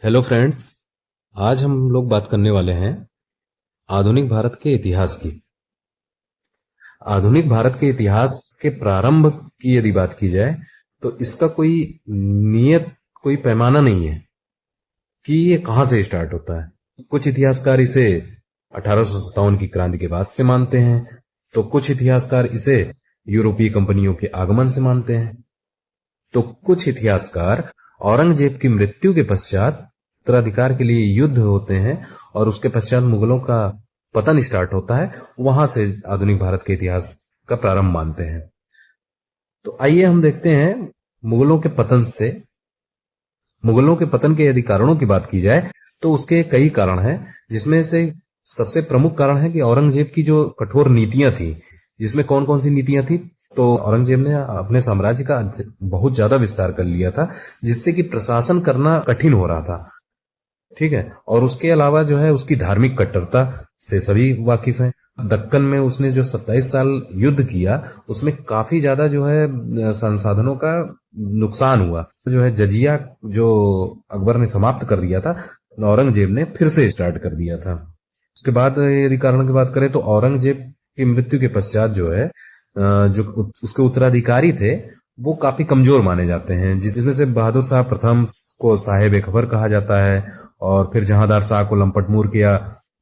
Hello friends. आज हम लोग बात करने वाले हैं आधुनिक भारत के इतिहास की। आधुनिक भारत के इतिहास के प्रारंभ की यदि बात की जाए तो इसका कोई नियत कोई पैमाना नहीं है कि ये कहां से स्टार्ट होता है। कुछ इतिहासकार इसे 1857 की क्रांति के बाद से मानते हैं, तो कुछ इतिहासकार इसे यूरोपीय कंपनियों के आगमन से मानते हैं, तो कुछ इतिहासकार औरंगजेब की मृत्यु के पश्चात उत्तराधिकार के लिए युद्ध होते हैं और उसके पश्चात मुगलों का पतन स्टार्ट होता है, वहां से आधुनिक भारत के इतिहास का प्रारंभ मानते हैं। तो आइए हम देखते हैं मुगलों के पतन के यदि कारणों की बात की जाए तो उसके कई कारण हैं, जिसमें से सबसे प्रमुख कारण है कि औरंगजेब की जो कठोर नीतियां थी। जिसमें कौन कौन सी नीतियां थी? तो औरंगजेब ने अपने साम्राज्य का बहुत ज्यादा विस्तार कर लिया था, जिससे कि प्रशासन करना कठिन हो रहा था। ठीक है। और उसके अलावा जो है उसकी धार्मिक कट्टरता से सभी वाकिफ हैं। दक्कन में उसने जो 27 साल युद्ध किया उसमें काफी ज्यादा जो है संसाधनों का नुकसान हुआ। जो है जजिया जो अकबर ने समाप्त कर दिया था, औरंगजेब ने फिर से स्टार्ट कर दिया था। उसके बाद यदि कारण की बात करें तो औरंगजेब की मृत्यु के पश्चात जो है जो उसके उत्तराधिकारी थे वो काफी कमजोर माने जाते हैं, जिसमें से बहादुर शाह प्रथम को साहेब खबर कहा जाता है, और फिर जहांदार शाह को लंपटमूर्ख या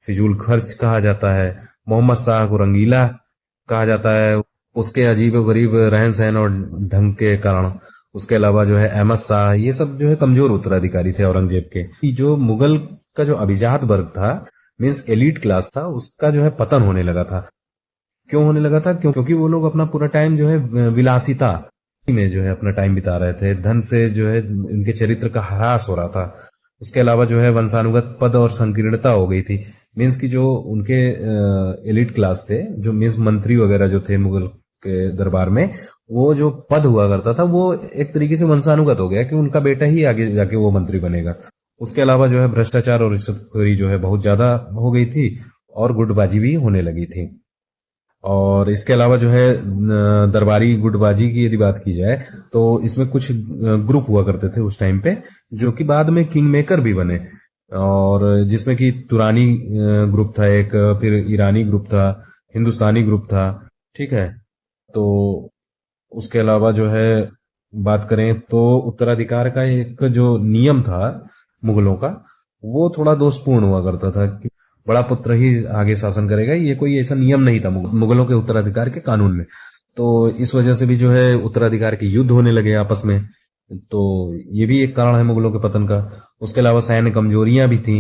फिजूल खर्च कहा जाता है, मोहम्मद शाह को रंगीला कहा जाता है उसके अजीब गरीब रहन सहन और ढंग के कारण। उसके अलावा जो है अहमद शाह, ये सब जो है कमजोर उत्तराधिकारी थे औरंगजेब के। जो मुगल का जो अभिजात वर्ग था, मीन्स एलीट क्लास था, उसका जो है पतन होने लगा था। क्यों होने लगा था? क्योंकि वो लोग अपना पूरा टाइम जो है विलासिता में जो है अपना टाइम बिता रहे थे। धन से जो है उनके चरित्र का ह्रास हो रहा था। उसके अलावा जो है वंशानुगत पद और संकीर्णता हो गई थी। मीन्स की जो उनके एलिट क्लास थे, जो मीन्स मंत्री वगैरह जो थे मुगल के दरबार में, वो जो पद हुआ करता था वो एक तरीके से वंशानुगत हो गया कि उनका बेटा ही आगे जाके वो मंत्री बनेगा। उसके अलावा जो है भ्रष्टाचार और रिश्वतखोरी जो है बहुत ज्यादा हो गई थी और गुटबाजी भी होने लगी थी। और इसके अलावा जो है दरबारी गुटबाजी की यदि बात की जाए तो इसमें कुछ ग्रुप हुआ करते थे उस टाइम पे, जो कि बाद में किंग मेकर भी बने। और जिसमें कि तुरानी ग्रुप था एक, फिर ईरानी ग्रुप था, हिंदुस्तानी ग्रुप था। ठीक है। तो उसके अलावा जो है बात करें तो उत्तराधिकार का एक जो नियम था मुगलों का, वो थोड़ा दोषपूर्ण हुआ करता था कि बड़ा पुत्र ही आगे शासन करेगा। ये कोई ऐसा नियम नहीं था मुगलों के उत्तराधिकार के कानून में। तो इस वजह से भी जो है उत्तराधिकार के युद्ध होने लगे आपस में। तो ये भी एक कारण है मुगलों के पतन का। उसके अलावा सैन्य कमजोरियां भी थी।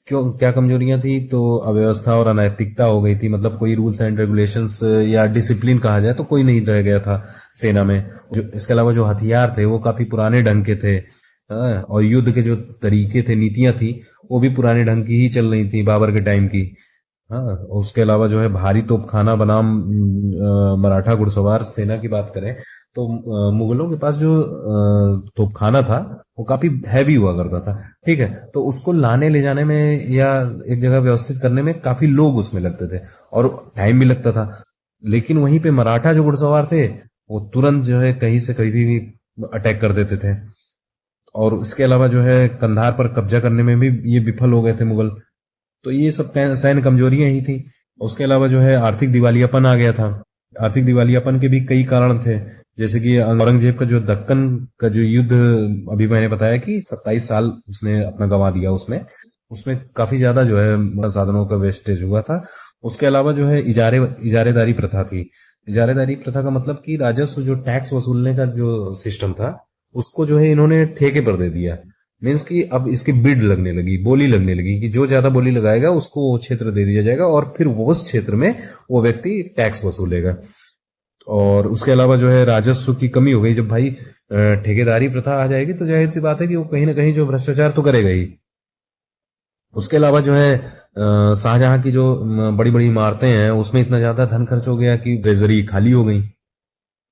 क्या कमजोरियां थी? तो अव्यवस्था और अनैतिकता हो गई थी। मतलब कोई रूल्स एंड रेगुलेशंस या डिसिप्लिन कहा जाए तो कोई नहीं रह गया था सेना में। जो इसके अलावा जो हथियार थे वो काफी पुराने ढंग के थे। और युद्ध के जो तरीके थे, नीतियां थी, वो भी पुराने ढंग की ही चल रही थी, बाबर के टाइम की। हाँ। उसके अलावा जो है भारी तोपखाना बनाम मराठा घुड़सवार सेना की बात करें तो मुगलों के पास जो तोपखाना था वो काफी हैवी हुआ करता था। ठीक है। तो उसको लाने ले जाने में या एक जगह व्यवस्थित करने में काफी लोग उसमें लगते थे और टाइम भी लगता था। लेकिन वहीं पे मराठा जो घुड़सवार थे वो तुरंत जो है कहीं से कहीं भी अटैक कर देते थे। और इसके अलावा जो है कंधार पर कब्जा करने में भी ये विफल हो गए थे मुगल। तो ये सब सैन्य कमजोरियां ही थी। उसके अलावा जो है आर्थिक दिवालियापन आ गया था। आर्थिक दिवालियापन के भी कई कारण थे, जैसे कि औरंगजेब का जो दक्कन का जो युद्ध, अभी मैंने बताया कि 27 साल उसने अपना गंवा दिया, उसमें उसमें काफी ज्यादा जो है साधनों का वेस्टेज हुआ था। उसके अलावा जो है इजारेदारी प्रथा थी। इजारेदारी प्रथा का मतलब कि राजस्व जो टैक्स वसूलने का जो सिस्टम था उसको जो है इन्होंने ठेके पर दे दिया। मीन्स कि अब इसकी बिड लगने लगी, बोली लगने लगी कि जो ज्यादा बोली लगाएगा उसको वो क्षेत्र दे दिया जाएगा और फिर वो उस क्षेत्र में वो व्यक्ति टैक्स वसूलेगा। और उसके अलावा जो है राजस्व की कमी हो गई। जब भाई ठेकेदारी प्रथा आ जाएगी तो जाहिर सी बात है कि वो कहीं ना कहीं जो भ्रष्टाचार तो करेगा ही। उसके अलावा जो है शाहजहां की जो बड़ी बड़ी इमारतें हैं उसमें इतना ज्यादा धन खर्च हो गया कि ट्रेजरी खाली हो गई।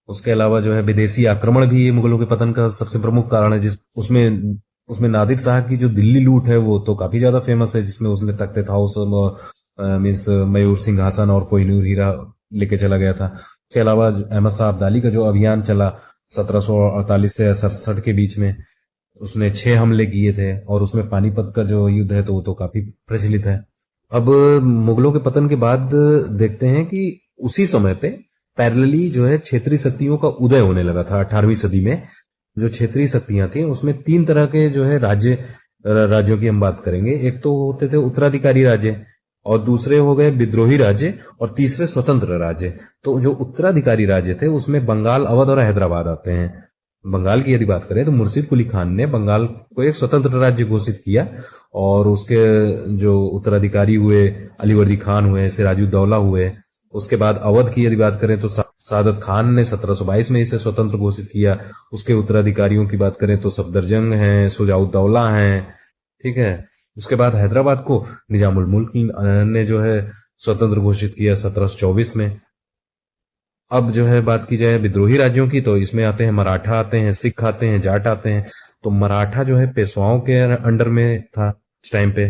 उसके अलावा जो है विदेशी आक्रमण भी ये मुगलों के पतन का सबसे प्रमुख कारण है। जिस उसमें उसमें नादिर शाह की जो दिल्ली लूट है वो तो काफी ज्यादा फेमस है, जिसमें उसने तख्ते हाउस मीन्स मयूर सिंहासन और कोहिनूर हीरा लेके चला गया था। इसके अलावा अहमद शाह अब्दाली का जो अभियान चला 1748 से 67 के बीच में, उसने 6 हमले किए थे, और उसमें पानीपत का जो युद्ध है तो वो तो काफी प्रचलित है। अब मुगलों के पतन के बाद देखते हैं कि उसी समय पे पैरेलली जो है क्षेत्रीय शक्तियों का उदय होने लगा था 18वीं सदी में। जो क्षेत्रीय शक्तियां थी उसमें 3 तरह के जो है राज्यों की हम बात करेंगे। एक तो होते थे उत्तराधिकारी राज्य, और दूसरे हो गए विद्रोही राज्य, और तीसरे स्वतंत्र राज्य। तो जो उत्तराधिकारी राज्य थे उसमें बंगाल, अवध और हैदराबाद आते हैं। बंगाल की यदि बात करें तो मुर्शिद कुली खान ने बंगाल को एक स्वतंत्र राज्य घोषित किया, और उसके जो उत्तराधिकारी हुए अलीवर्दी खान हुए, सिराजुद्दौला हुए। उसके बाद अवध की यदि बात करें तो सादत खान ने 1722 में इसे स्वतंत्र घोषित किया। उसके उत्तराधिकारियों की बात करें तो सफदरजंग हैं, शुजाउद्दौला हैं, ठीक है। उसके बाद हैदराबाद को निजामुल मुल्क ने जो है स्वतंत्र घोषित किया 1724 में। अब जो है बात की जाए विद्रोही राज्यों की, तो इसमें आते हैं मराठा आते हैं, सिख आते हैं, जाट आते हैं। तो मराठा जो है पेशवाओं के अंडर में था उस टाइम पे।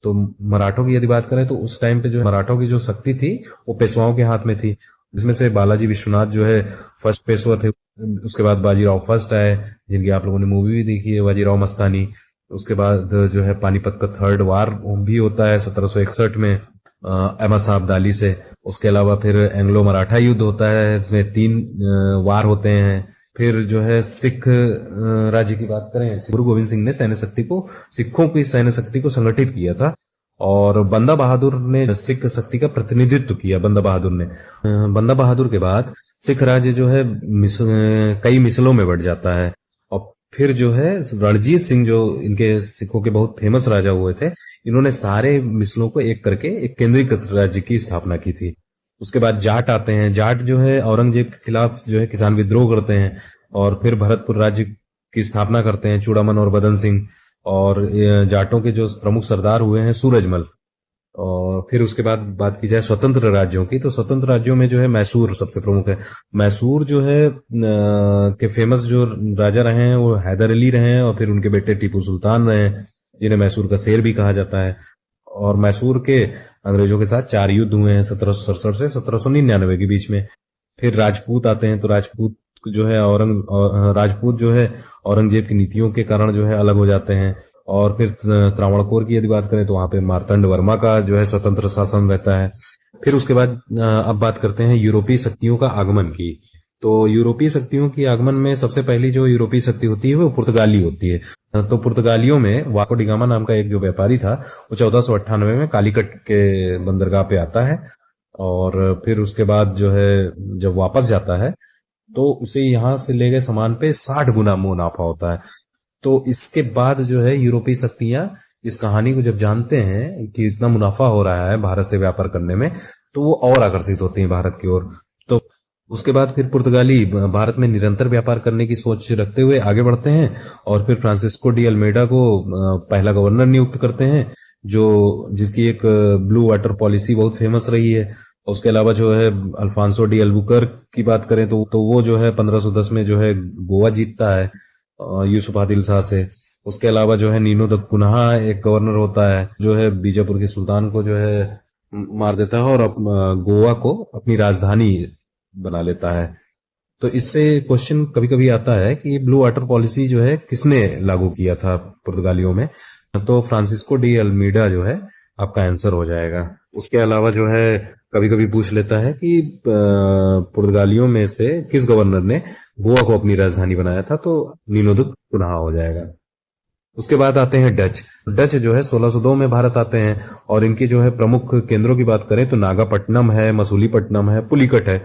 तो मराठों की यदि बात करें तो उस टाइम पे जो मराठों की जो शक्ति थी वो पेशवाओं के हाथ में थी, जिसमें से बालाजी विश्वनाथ जो है फर्स्ट पेशवा थे। उसके बाद बाजीराव फर्स्ट आए, जिनकी आप लोगों ने मूवी भी देखी है, बाजीराव मस्तानी। उसके बाद जो है पानीपत का थर्ड वार भी होता है 1761 में अहमद साहब अब्दाली से। उसके अलावा फिर एंग्लो मराठा युद्ध होता है, इसमें 3 वार होते हैं। फिर जो है सिख राज्य की बात करें, गुरु गोविंद सिंह ने सिखों की सैन्य शक्ति को संगठित किया था, और बंदा बहादुर ने सिख शक्ति का प्रतिनिधित्व किया। बंदा बहादुर के बाद सिख राज्य जो है कई मिसलों में बढ़ जाता है। और फिर जो है रणजीत सिंह, जो इनके सिखों के बहुत फेमस राजा हुए थे, इन्होंने सारे मिसलों को एक करके एक केंद्रीकृत राज्य की स्थापना की थी। उसके बाद जाट आते हैं। जाट जो है औरंगजेब के खिलाफ जो है किसान विद्रोह करते हैं, और फिर भरतपुर राज्य की स्थापना करते हैं चूड़ामन और बदन सिंह। और जाटों के जो प्रमुख सरदार हुए हैं सूरजमल। और फिर उसके बाद बात की जाए स्वतंत्र राज्यों की, तो स्वतंत्र राज्यों में जो है मैसूर सबसे प्रमुख है। मैसूर जो है के फेमस जो राजा रहे हैं वो हैदर अली रहे हैं, और फिर उनके बेटे टीपू सुल्तान रहे हैं, जिन्हें मैसूर का शेर भी कहा जाता है। और मैसूर के अंग्रेजों के साथ 4 युद्ध हुए हैं 1767 से 1799 के बीच में। फिर राजपूत आते हैं, तो राजपूत जो है औरंगजेब की नीतियों के कारण जो है अलग हो जाते हैं। और फिर त्रावणकोर की यदि बात करें तो वहां पे मार्तंड वर्मा का जो है स्वतंत्र शासन रहता है। फिर उसके बाद अब बात करते हैं यूरोपीय शक्तियों का आगमन की। तो यूरोपीय शक्तियों की आगमन में सबसे पहली जो यूरोपीय शक्ति होती है वो पुर्तगाली होती है। तो पुर्तगालियों में वास्को डी गामा नाम का एक जो व्यापारी था, वो 1498 में कालीकट के बंदरगाह पे आता है। और फिर उसके बाद जो है जब वापस जाता है तो उसे यहां से ले गए सामान पे 60 गुना मुनाफा होता है। तो इसके बाद जो है यूरोपीय शक्तियां इस कहानी को जब जानते हैं कि इतना मुनाफा हो रहा है भारत से व्यापार करने में, तो वो और आकर्षित होती हैं भारत की ओर। तो उसके बाद फिर पुर्तगाली भारत में निरंतर व्यापार करने की सोच रखते हुए आगे बढ़ते हैं, और फिर फ्रांसिस्को डी अल्मेडा को पहला गवर्नर नियुक्त करते हैं, जिसकी एक ब्लू वाटर पॉलिसी बहुत फेमस रही है। उसके अलावा जो है अल्फांसो डी अल्बुकर्क की बात करें तो वो जो है 1510 में जो है गोवा जीतता है यूसुफ आदिल शाह से। उसके अलावा जो है नीनो द कुन्हा एक गवर्नर होता है, जो है बीजापुर के सुल्तान को जो है मार देता है और गोवा को अपनी राजधानी बना लेता है। तो इससे क्वेश्चन कभी कभी आता है कि ब्लू वाटर पॉलिसी जो है किसने लागू किया था पुर्तगालियों में। तो फ्रांसिस्को डी अल्मीडा जो है आपका आंसर हो जाएगा। उसके अलावा जो है कभी कभी पूछ लेता है कि पुर्तगालियों में से किस गवर्नर ने गोवा को अपनी राजधानी बनाया था, तो नीनो द कुन्हा हो जाएगा। उसके बाद आते हैं डच जो है 1602 में भारत आते हैं, और इनकी जो है प्रमुख केंद्रों की बात करें तो नागापट्टनम है, मसूलीपट्टनम है, पुलिकट है।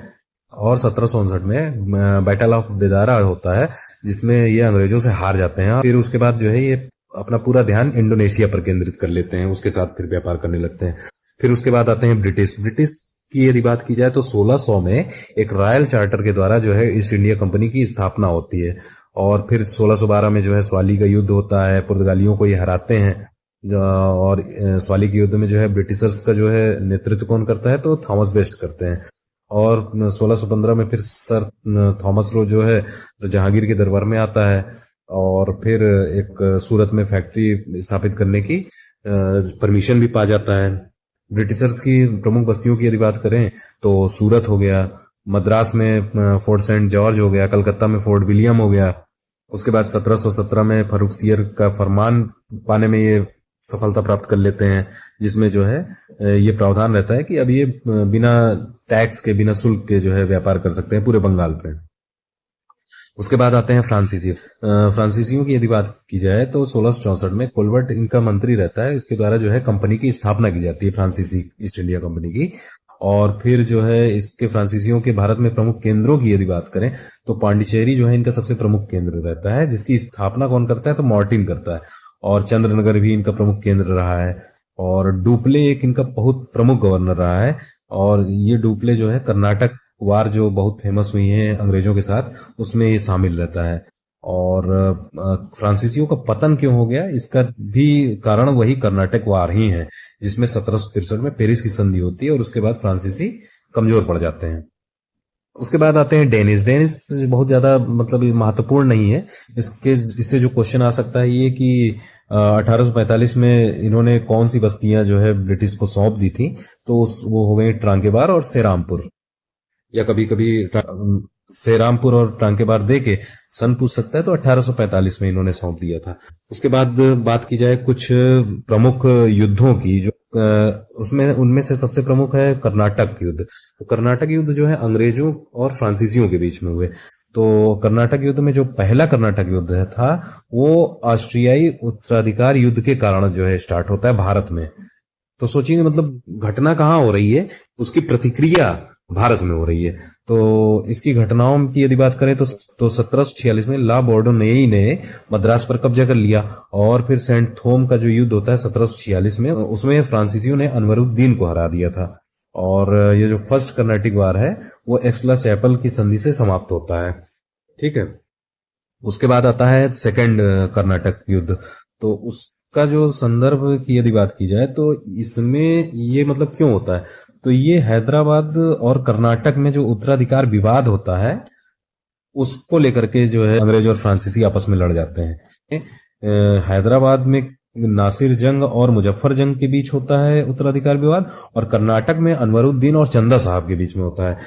और 1759 में बैटल ऑफ बेदारा होता है, जिसमें ये अंग्रेजों से हार जाते हैं। फिर उसके बाद जो है ये अपना पूरा ध्यान इंडोनेशिया पर केंद्रित कर लेते हैं, उसके साथ फिर व्यापार करने लगते हैं। फिर उसके बाद आते हैं ब्रिटिश की यदि बात की जाए तो 1600 में एक रॉयल चार्टर के द्वारा जो है ईस्ट इंडिया कंपनी की स्थापना होती है। और फिर 1612 में जो है स्वाली का युद्ध होता है, पुर्तगालियों को ये हराते हैं। और स्वाली के युद्ध में जो है ब्रिटिशर्स का जो है नेतृत्व कौन करता है, तो थॉमस बेस्ट करते हैं। और 1615 में फिर सर थॉमस रो जो है जहांगीर के दरबार में आता है, और फिर एक सूरत में फैक्ट्री स्थापित करने की परमिशन भी पा जाता है। ब्रिटिशर्स की प्रमुख बस्तियों की यदि बात करें तो सूरत हो गया, मद्रास में फोर्ट सेंट जॉर्ज हो गया, कलकत्ता में फोर्ट विलियम हो गया, उसके बाद 1717 में फर्रुखसियर का फरमान पाने में ये सफलता प्राप्त कर लेते हैं, जिसमें जो है ये प्रावधान रहता है कि अब ये बिना टैक्स के, बिना शुल्क के जो है व्यापार कर सकते हैं पूरे बंगाल पे। उसके बाद आते हैं फ्रांसीसी। फ्रांसीसियों की यदि बात की जाए तो 1664 में कोलबर्ट इनका मंत्री रहता है। इसके द्वारा जो है कंपनी की स्थापना की जाती है, फ्रांसीसी ईस्ट इंडिया कंपनी की। और फिर जो है इसके फ्रांसीसियों के भारत में प्रमुख केंद्रों की यदि बात करें तो पांडिचेरी जो है इनका सबसे प्रमुख केंद्र रहता है, जिसकी स्थापना कौन करता है तो मार्टिन करता है। और चंद्रनगर भी इनका प्रमुख केंद्र रहा है। और डुप्ले एक इनका बहुत प्रमुख गवर्नर रहा है। और ये डुप्ले जो है कर्नाटक वार जो बहुत फेमस हुई है अंग्रेजों के साथ, उसमें ये शामिल रहता है। और फ्रांसीसियों का पतन क्यों हो गया, इसका भी कारण वही कर्नाटक वार ही है, जिसमें 1763 में पेरिस की संधि होती है और उसके बाद फ्रांसीसी कमजोर पड़ जाते हैं। उसके बाद आते हैं डेनिस। डेनिस बहुत ज्यादा मतलब महत्वपूर्ण नहीं है। इससे जो क्वेश्चन आ सकता है ये कि 1845 में इन्होंने कौन सी बस्तियां जो है ब्रिटिश को सौंप दी थी, तो वो हो गई ट्रांकेबार और सेरामपुर, या कभी कभी सेरामपुर और ट्रांकेबार दे के सन पूछ सकता है, तो 1845 में इन्होंने सौंप दिया था। उसके बाद बात की जाए कुछ प्रमुख युद्धों की, जो उसमें उनमें से सबसे प्रमुख है कर्नाटक युद्ध। तो कर्नाटक युद्ध जो है अंग्रेजों और फ्रांसीसियों के बीच में हुए। तो कर्नाटक युद्ध में जो पहला कर्नाटक युद्ध था वो ऑस्ट्रियाई उत्तराधिकार युद्ध के कारण जो है स्टार्ट होता है भारत में। तो सोचिए मतलब घटना कहाँ हो रही है, उसकी प्रतिक्रिया भारत में हो रही है। तो इसकी घटनाओं की यदि बात करें तो 1746 में ला बोर्डोनेई ने मद्रास पर कब्जा कर लिया। और फिर सेंट थोम का जो युद्ध होता है 1746 में, उसमें फ्रांसीसियों ने अनवरुद्दीन को हरा दिया था। और ये जो फर्स्ट कर्नाटिक वार है वो एक्सला चैपल की संधि से समाप्त होता है। ठीक है। उसके बाद आता है सेकंड कर्नाटक युद्ध। तो उसका जो संदर्भ की यदि बात की जाए तो इसमें ये मतलब क्यों होता है, तो ये हैदराबाद और कर्नाटक में जो उत्तराधिकार विवाद होता है उसको लेकर के जो है अंग्रेज और फ्रांसीसी आपस में लड़ जाते हैं। हैदराबाद में नासिर जंग और मुजफ्फर जंग के बीच होता है उत्तराधिकार विवाद, और कर्नाटक में अनवरुद्दीन और चंदा साहब के बीच में होता है।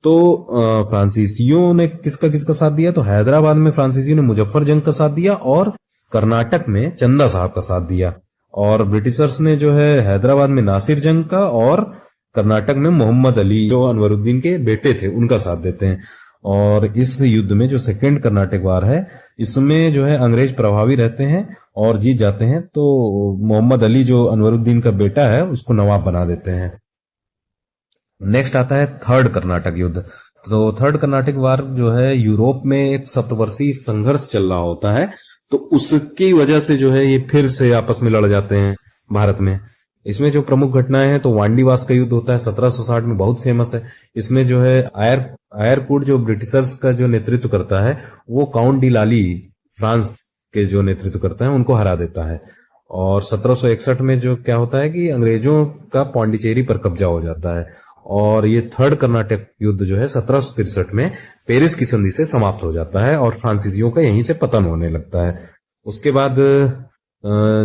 तो फ्रांसीसियों ने किसका किसका साथ दिया, तो हैदराबाद में फ्रांसीसियों ने मुजफ्फर जंग का साथ दिया और कर्नाटक में चंदा साहब का साथ दिया। और ब्रिटिशर्स ने जो है हैदराबाद में नासिर जंग का और कर्नाटक में मोहम्मद अली जो अनवरुद्दीन के बेटे थे उनका साथ देते हैं। और इस युद्ध में जो सेकेंड कर्नाटक वार है इसमें जो है अंग्रेज प्रभावी रहते हैं और जीत जाते हैं। तो मोहम्मद अली जो अनवरुद्दीन का बेटा है उसको नवाब बना देते हैं। नेक्स्ट आता है थर्ड कर्नाटक युद्ध। तो थर्ड कर्नाटक वार जो है यूरोप में एक सप्तवर्षीय संघर्ष चल रहा होता है, तो उसकी वजह से जो है ये फिर से आपस में लड़ जाते हैं भारत में। इसमें जो प्रमुख घटनाएं हैं तो वांडीवास का युद्ध होता है 1760 में, बहुत फेमस है। इसमें जो है आयरकुट जो ब्रिटिशर्स का जो नेतृत्व करता है वो काउंट डी लाली फ्रांस के जो नेतृत्व करता है उनको हरा देता है। और 1761 में जो क्या होता है कि अंग्रेजों का पांडिचेरी पर कब्जा हो जाता है। और ये थर्ड कर्नाटक युद्ध जो है 1763 में पेरिस की संधि से समाप्त हो जाता है और फ्रांसीसियों का यहीं से पतन होने लगता है। उसके बाद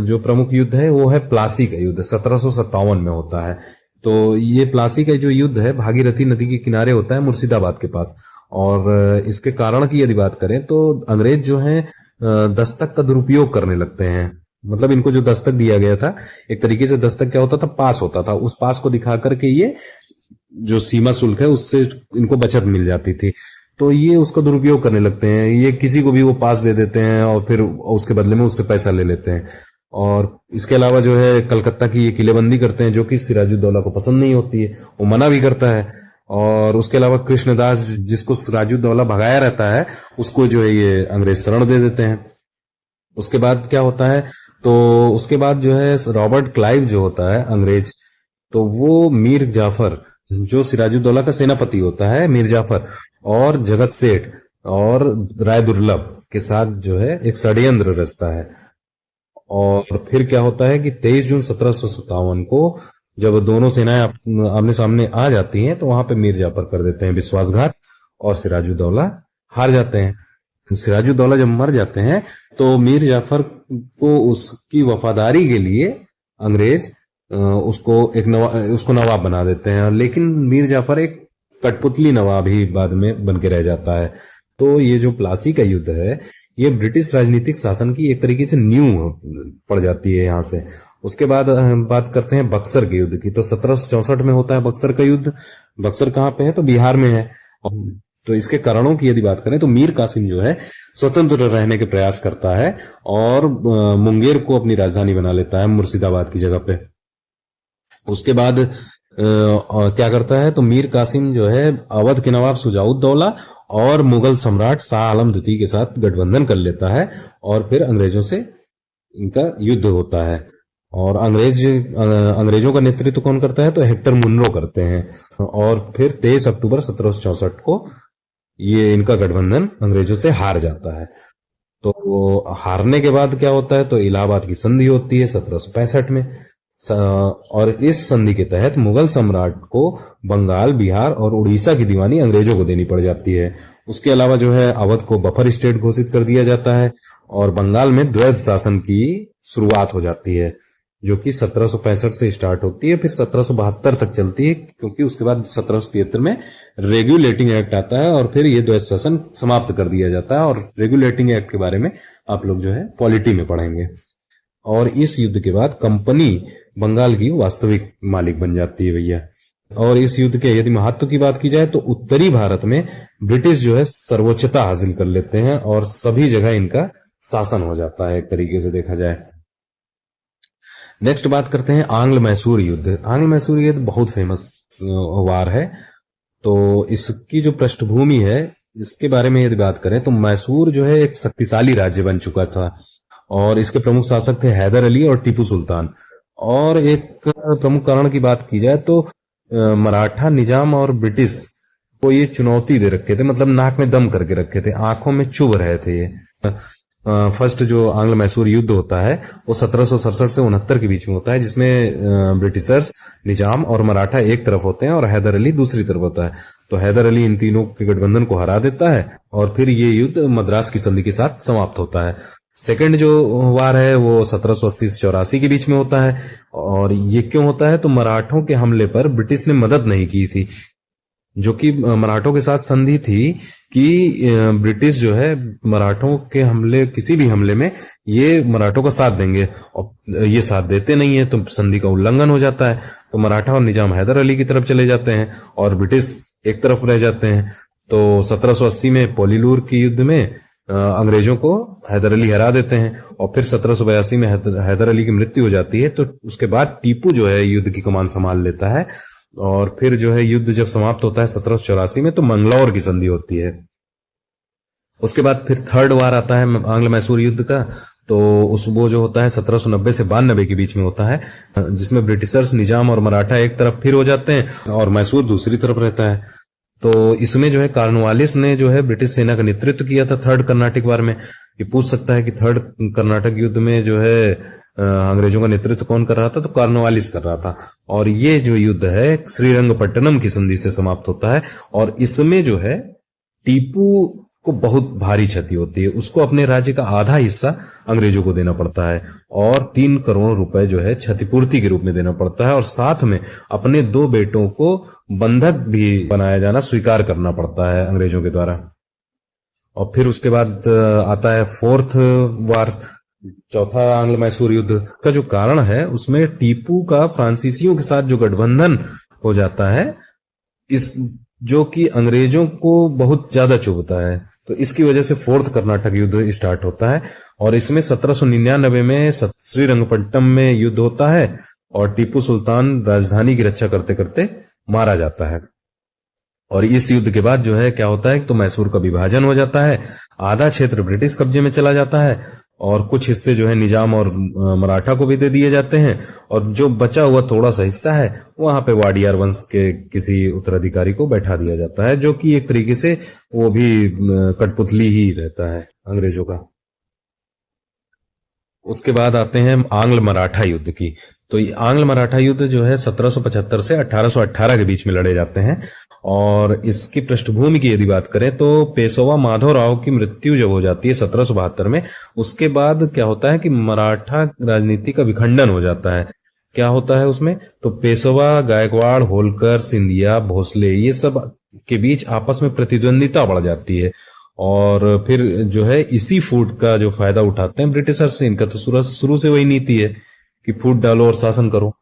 जो प्रमुख युद्ध है वो है प्लासी का युद्ध, 1757 में होता है। तो ये प्लासी का जो युद्ध है भागीरथी नदी के किनारे होता है मुर्शिदाबाद के पास। और इसके कारण की यदि बात करें तो अंग्रेज जो है दस्तक का दुरुपयोग करने लगते हैं। मतलब इनको जो दस्तक दिया गया था, एक तरीके से दस्तक क्या होता था, पास होता था, उस पास को दिखा करके ये जो सीमा शुल्क है उससे इनको बचत मिल जाती थी। तो ये उसका दुरुपयोग करने लगते हैं, ये किसी को भी वो पास दे देते हैं और फिर उसके बदले में उससे पैसा ले लेते हैं। और इसके अलावा जो है कलकत्ता की ये किलेबंदी करते हैं जो कि सिराजुद्दौला को पसंद नहीं होती है, वो मना भी करता है। और उसके अलावा कृष्णदास जिसको सिराजुद्दौला भगाया रहता है उसको जो है ये अंग्रेज शरण दे देते हैं। उसके बाद क्या होता है, तो उसके बाद जो है रॉबर्ट क्लाइव जो होता है अंग्रेज, तो वो मीर जाफर जो सिराजुद्दौला का सेनापति होता है, मीर जाफर और जगत सेठ और राय दुर्लभ के साथ जो है एक षड्यंत्र रचता है। और फिर क्या होता है कि 23 जून 1757 को जब दोनों सेनाएं आमने सामने आ जाती हैं तो वहां पे मीर जाफर कर देते हैं विश्वासघात और सिराजुद्दौला हार जाते हैं। सिराजुद्दौला जब मर जाते हैं तो मीर जाफर को उसकी वफादारी के लिए अंग्रेज उसको नवाब बना देते हैं। लेकिन मीर जाफर एक कठपुतली नवाब ही बाद में बन के रह जाता है। तो ये जो प्लासी का युद्ध है ये ब्रिटिश राजनीतिक शासन की एक तरीके से नींव पड़ जाती है यहाँ से। उसके बाद बात करते हैं बक्सर के युद्ध की। तो 1764 में होता है बक्सर का युद्ध। बक्सर कहाँ पे है? तो बिहार में है। तो इसके कारणों की यदि बात करें तो मीर कासिम जो है स्वतंत्र रहने के प्रयास करता है और मुंगेर को अपनी राजधानी बना लेता है मुर्शिदाबाद की जगह पे। उसके बाद क्या करता है? तो मीर कासिम जो है अवध के नवाब शुजाउद्दौला और मुगल सम्राट शाह आलम द्वितीय के साथ गठबंधन कर लेता है और फिर अंग्रेजों से इनका युद्ध होता है। और अंग्रेजों का नेतृत्व कौन करता है? तो हेक्टर मुनरो करते हैं। और फिर 23 अक्टूबर 1764 को ये इनका गठबंधन अंग्रेजों से हार जाता है। तो हारने के बाद क्या होता है? तो इलाहाबाद की संधि होती है 1765 में। और इस संधि के तहत मुगल सम्राट को बंगाल, बिहार और उड़ीसा की दीवानी अंग्रेजों को देनी पड़ जाती है। उसके अलावा जो है अवध को बफर स्टेट घोषित कर दिया जाता है और बंगाल में द्वैध शासन की शुरुआत हो जाती है, जो कि 1765 से स्टार्ट होती है, फिर 1772 तक चलती है, क्योंकि उसके बाद 1773 में रेगुलेटिंग एक्ट आता है और फिर ये द्वैध शासन समाप्त कर दिया जाता है। और रेगुलेटिंग एक्ट के बारे में आप लोग जो है पॉलिटी में पढ़ेंगे। और इस युद्ध के बाद कंपनी बंगाल की वास्तविक मालिक बन जाती है भैया। और इस युद्ध के यदि महत्व की बात की जाए तो उत्तरी भारत में ब्रिटिश जो है सर्वोच्चता हासिल कर लेते हैं और सभी जगह इनका शासन हो जाता है एक तरीके से देखा जाए। नेक्स्ट बात करते हैं आंग्ल मैसूर युद्ध। आंग्ल मैसूर युद्ध बहुत फेमस वार है। तो इसकी जो पृष्ठभूमि है इसके बारे में यदि बात करें तो मैसूर जो है एक शक्तिशाली राज्य बन चुका था और इसके प्रमुख शासक थे हैदर अली और टीपू सुल्तान। और एक प्रमुख कारण की बात की जाए तो मराठा निजाम और ब्रिटिश को ये चुनौती दे रखे थे, मतलब नाक में दम करके रखे थे, आंखों में चुभ रहे थे ये। फर्स्ट जो आंग्ल मैसूर युद्ध होता है वो 1767 से 69 के बीच में होता है, जिसमें ब्रिटिशर्स, निजाम और मराठा एक तरफ होते हैं और हैदर अली दूसरी तरफ होता है। तो हैदर अली इन तीनों के गठबंधन को हरा देता है और फिर ये युद्ध मद्रास की संधि के साथ समाप्त होता है। सेकंड जो वार है वो 1780 से 84 के बीच में होता है। और ये क्यों होता है? तो मराठों के हमले पर ब्रिटिश ने मदद नहीं की थी, जो कि मराठों के साथ संधि थी कि ब्रिटिश जो है मराठों के हमले, किसी भी हमले में ये मराठों का साथ देंगे, और ये साथ देते नहीं है तो संधि का उल्लंघन हो जाता है। तो मराठा और निजाम हैदर अली की तरफ चले जाते हैं और ब्रिटिश एक तरफ रह जाते हैं। तो 1780 में पोलीलूर की युद्ध में अंग्रेजों को हैदर अली हरा देते हैं और फिर 1782 में हैदर अली की मृत्यु हो जाती है। तो उसके बाद टीपू जो है युद्ध की कमान संभाल लेता है और फिर जो है युद्ध जब समाप्त होता है 1784 में तो मंगलौर की संधि होती है। उसके बाद फिर थर्ड वार आता है आंग्ल मैसूर युद्ध का। तो वो जो होता है 1790 से 92 के बीच में होता है, जिसमें ब्रिटिशर्स, निजाम और मराठा एक तरफ फिर हो जाते हैं और मैसूर दूसरी तरफ रहता है। तो इसमें जो है कॉर्नवालिस ने जो है ब्रिटिश सेना का नेतृत्व किया था थर्ड कर्नाटिक वार में। ये पूछ सकता है कि थर्ड कर्नाटक युद्ध में जो है अंग्रेजों का नेतृत्व कौन कर रहा था? तो कॉर्नवालिस कर रहा था। और ये जो युद्ध है श्रीरंगपट्टनम की संधि से समाप्त होता है और इसमें जो है टीपू को बहुत भारी क्षति होती है। उसको अपने राज्य का आधा हिस्सा अंग्रेजों को देना पड़ता है और 3 करोड़ रुपए जो है क्षतिपूर्ति के रूप में देना पड़ता है और साथ में अपने 2 बेटों को बंधक भी बनाया जाना स्वीकार करना पड़ता है अंग्रेजों के द्वारा। और फिर उसके बाद आता है फोर्थ वार, चौथा आंग्ल मैसूर युद्ध। का जो कारण है उसमें टीपू का फ्रांसीसियों के साथ जो गठबंधन हो जाता है, इस जो कि अंग्रेजों को बहुत ज्यादा चुभता है, तो इसकी वजह से फोर्थ कर्नाटक युद्ध स्टार्ट होता है। और इसमें 1799 में श्रीरंगपट्टनम में युद्ध होता है और टीपू सुल्तान राजधानी की रक्षा करते करते मारा जाता है। और इस युद्ध के बाद जो है क्या होता है तो मैसूर का विभाजन हो जाता है, आधा क्षेत्र ब्रिटिश कब्जे में चला जाता है और कुछ हिस्से जो है निजाम और मराठा को भी दे दिए जाते हैं और जो बचा हुआ थोड़ा सा हिस्सा है वहां पे वाडियार वंश के किसी उत्तराधिकारी को बैठा दिया जाता है, जो कि एक तरीके से वो भी कठपुतली ही रहता है अंग्रेजों का। उसके बाद आते हैं आंग्ल मराठा युद्ध की। तो ये आंग्ल मराठा युद्ध जो है 1775 से 1818 के बीच में लड़े जाते हैं और इसकी पृष्ठभूमि की यदि बात करें तो पेशवा माधवराव की मृत्यु जब हो जाती है 1772 में, उसके बाद क्या होता है कि मराठा राजनीति का विखंडन हो जाता है। क्या होता है उसमें? तो पेशवा, गायकवाड़, होलकर, सिंधिया, भोसले, ये सब के बीच आपस में प्रतिद्वंदिता बढ़ जाती है और फिर जो है इसी फूड का जो फायदा उठाते हैं ब्रिटिशर्स से। इनका तो शुरू शुरू से वही नीति है कि फूड डालो और शासन करो।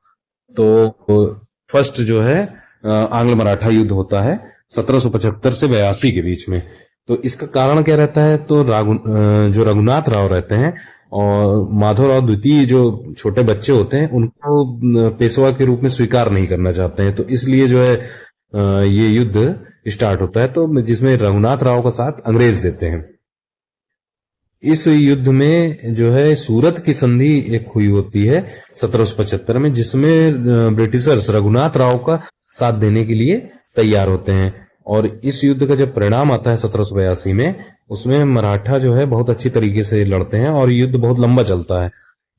तो फर्स्ट जो है आंग्ल मराठा युद्ध होता है 1775 से 82 के बीच में। तो इसका कारण क्या रहता है, तो जो रघुनाथ राव रहते हैं और माधवराव द्वितीय जो छोटे बच्चे होते हैं उनको पेशवा के रूप में स्वीकार नहीं करना चाहते हैं। तो इसलिए जो है ये युद्ध स्टार्ट होता है, तो जिसमें रघुनाथ राव का साथ अंग्रेज देते हैं। इस युद्ध में जो है सूरत की संधि एक हुई होती है 1775 में, जिसमें ब्रिटिशर्स रघुनाथ राव का साथ देने के लिए तैयार होते हैं। और इस युद्ध का जब परिणाम आता है 1782 में, उसमें मराठा जो है बहुत अच्छी तरीके से लड़ते हैं और युद्ध बहुत लंबा चलता है।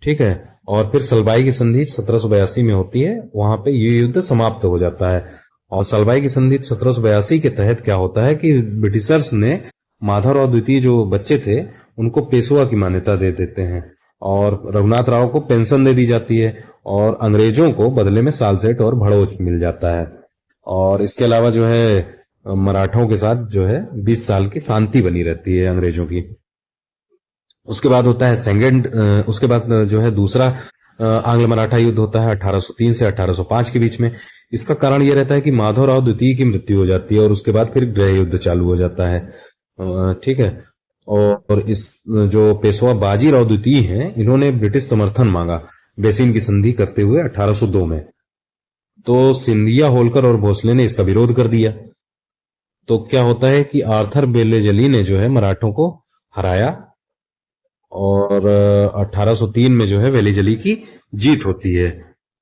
ठीक है, और फिर सलबाई की संधि 1782 में होती है, वहां पे ये युद्ध समाप्त हो जाता है। और सलबाई की संधि 1782 के तहत क्या होता है कि ब्रिटिशर्स ने माधवराव द्वितीय जो बच्चे थे उनको पेशवा की मान्यता दे देते हैं और रघुनाथ राव को पेंशन दे दी जाती है और अंग्रेजों को बदले में सालसेट और भड़ोच मिल जाता है। और इसके अलावा जो है मराठों के साथ जो है 20 साल की शांति बनी रहती है अंग्रेजों की। उसके बाद होता है उसके बाद जो है दूसरा आंग्ल मराठा युद्ध होता है 1803 से 1805 के बीच में। इसका कारण यह रहता है कि माधवराव द्वितीय की मृत्यु हो जाती है और उसके बाद फिर गृह युद्ध चालू हो जाता है। ठीक है, और इस जो पेशवा बाजीराव द्वितीय हैं, इन्होंने ब्रिटिश समर्थन मांगा बेसिन की संधि करते हुए 1802 में। तो सिंधिया, होलकर और भोसले ने इसका विरोध कर दिया। तो क्या होता है कि आर्थर वेलेजली ने जो है मराठों को हराया और 1803 में जो है वेलेजली की जीत होती है।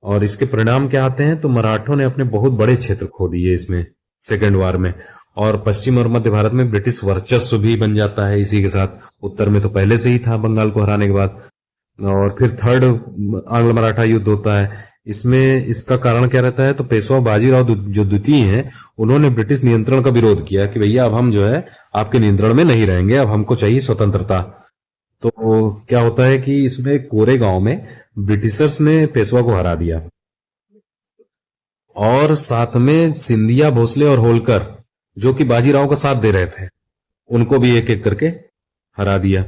और इसके परिणाम क्या आते हैं, तो मराठों ने अपने बहुत बड़े क्षेत्र खो दिए इसमें सेकेंड वार में, और पश्चिम और मध्य भारत में ब्रिटिश वर्चस्व भी बन जाता है इसी के साथ। उत्तर में तो पहले से ही था बंगाल को हराने के बाद। और फिर थर्ड आंग्ल मराठा युद्ध होता है। इसमें इसका कारण क्या रहता है, तो पेशवा बाजीराव जो द्वितीय हैं, उन्होंने ब्रिटिश नियंत्रण का विरोध किया कि भैया अब हम जो है आपके नियंत्रण में नहीं रहेंगे, अब हमको चाहिए स्वतंत्रता। तो क्या होता है कि इसमें कोरेगांव में ब्रिटिशर्स ने पेशवा को हरा दिया और साथ में सिंधिया, भोसले और होलकर जो कि बाजीराव का साथ दे रहे थे, उनको भी एक एक करके हरा दिया।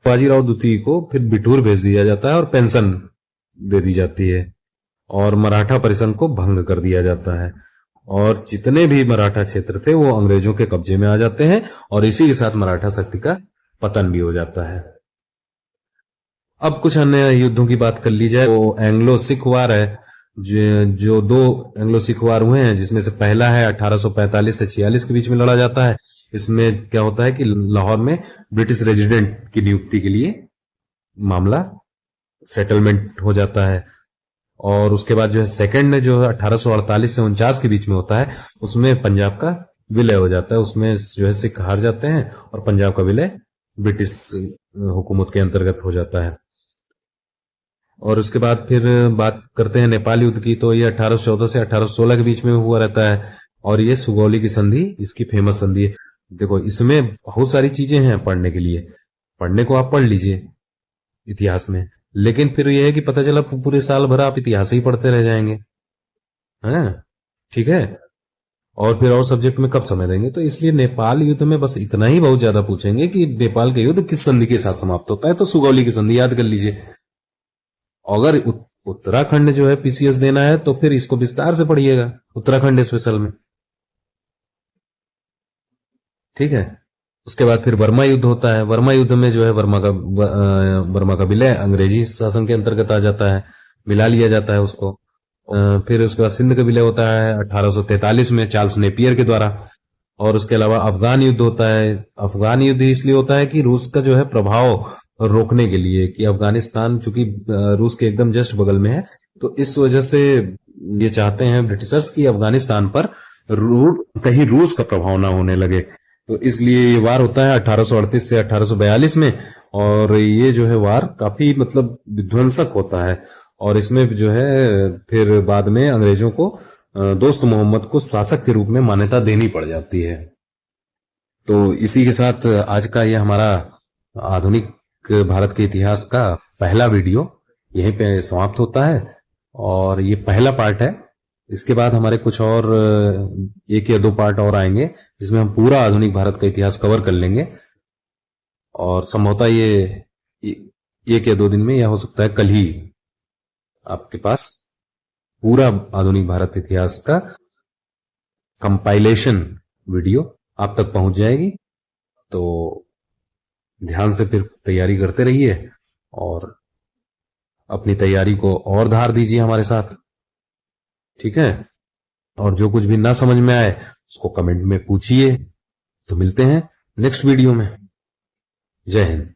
बाजीराव द्वितीय को फिर बिठूर भेज दिया जाता है और पेंशन दे दी जाती है और मराठा परिसंघ को भंग कर दिया जाता है और जितने भी मराठा क्षेत्र थे वो अंग्रेजों के कब्जे में आ जाते हैं और इसी के साथ मराठा शक्ति का पतन भी हो जाता है। अब कुछ अन्य युद्धों की बात कर ली जाए तो एंग्लो सिख वार है, जो दो एंग्लो सिख वार हुए हैं, जिसमें से पहला है 1845 से 46 के बीच में लड़ा जाता है। इसमें क्या होता है कि लाहौर में ब्रिटिश रेजिडेंट की नियुक्ति के लिए मामला सेटलमेंट हो जाता है। और उसके बाद जो है सेकंड जो है 1848 से 49 के बीच में होता है, उसमें पंजाब का विलय हो जाता है। उसमें जो है सिख हार जाते हैं और पंजाब का विलय ब्रिटिश हुकूमत के अंतर्गत हो जाता है। और उसके बाद फिर बात करते हैं नेपाल युद्ध की, तो ये 1814 से 1816 के बीच में हुआ रहता है और ये सुगौली की संधि इसकी फेमस संधि है। देखो इसमें बहुत सारी चीजें हैं पढ़ने के लिए, पढ़ने को आप पढ़ लीजिए इतिहास में, लेकिन फिर यह है कि पता चला पूरे साल भर आप इतिहास ही पढ़ते रह जाएंगे, है ठीक है, और फिर और सब्जेक्ट में कब समय देंगे। तो इसलिए नेपाल युद्ध में बस इतना ही बहुत ज्यादा पूछेंगे कि नेपाल का युद्ध किस संधि के साथ समाप्त होता है, तो सुगौली की संधि याद कर लीजिए। अगर उत्तराखंड जो है पीसीएस देना है तो फिर इसको विस्तार से पढ़िएगा उत्तराखंड स्पेशल में, ठीक है। उसके बाद फिर बर्मा युद्ध होता है। बर्मा युद्ध में जो है बर्मा का विलय अंग्रेजी शासन के अंतर्गत आ जाता है, मिला लिया जाता है उसको। फिर उसके बाद सिंध का विलय होता है 1843 में चार्ल्स नेपियर के द्वारा। और उसके अलावा अफगान युद्ध होता है। अफगान युद्ध इसलिए होता है कि रूस का जो है प्रभाव रोकने के लिए, कि अफगानिस्तान चूंकि रूस के एकदम जस्ट बगल में है, तो इस वजह से ये चाहते हैं ब्रिटिशर्स की अफगानिस्तान पर कहीं रूस का प्रभाव ना होने लगे। तो इसलिए ये वार होता है 1838 से 1842 में, और ये जो है वार काफी मतलब विध्वंसक होता है। और इसमें जो है फिर बाद में अंग्रेजों को दोस्त मोहम्मद को शासक के रूप में मान्यता देनी पड़ जाती है। तो इसी के साथ आज का ये हमारा आधुनिक भारत के इतिहास का पहला वीडियो यहीं पे समाप्त होता है, और ये पहला पार्ट है। इसके बाद हमारे कुछ और एक या दो पार्ट और आएंगे जिसमें हम पूरा आधुनिक भारत का इतिहास कवर कर लेंगे। और संभवतः ये एक या दो दिन में, या हो सकता है कल ही, आपके पास पूरा आधुनिक भारत इतिहास का कंपाइलेशन वीडियो आप तक पहुंच जाएगी। तो ध्यान से फिर तैयारी करते रहिए और अपनी तैयारी को और धार दीजिए हमारे साथ, ठीक है। और जो कुछ भी ना समझ में आए उसको कमेंट में पूछिए। तो मिलते हैं नेक्स्ट वीडियो में। जय हिंद।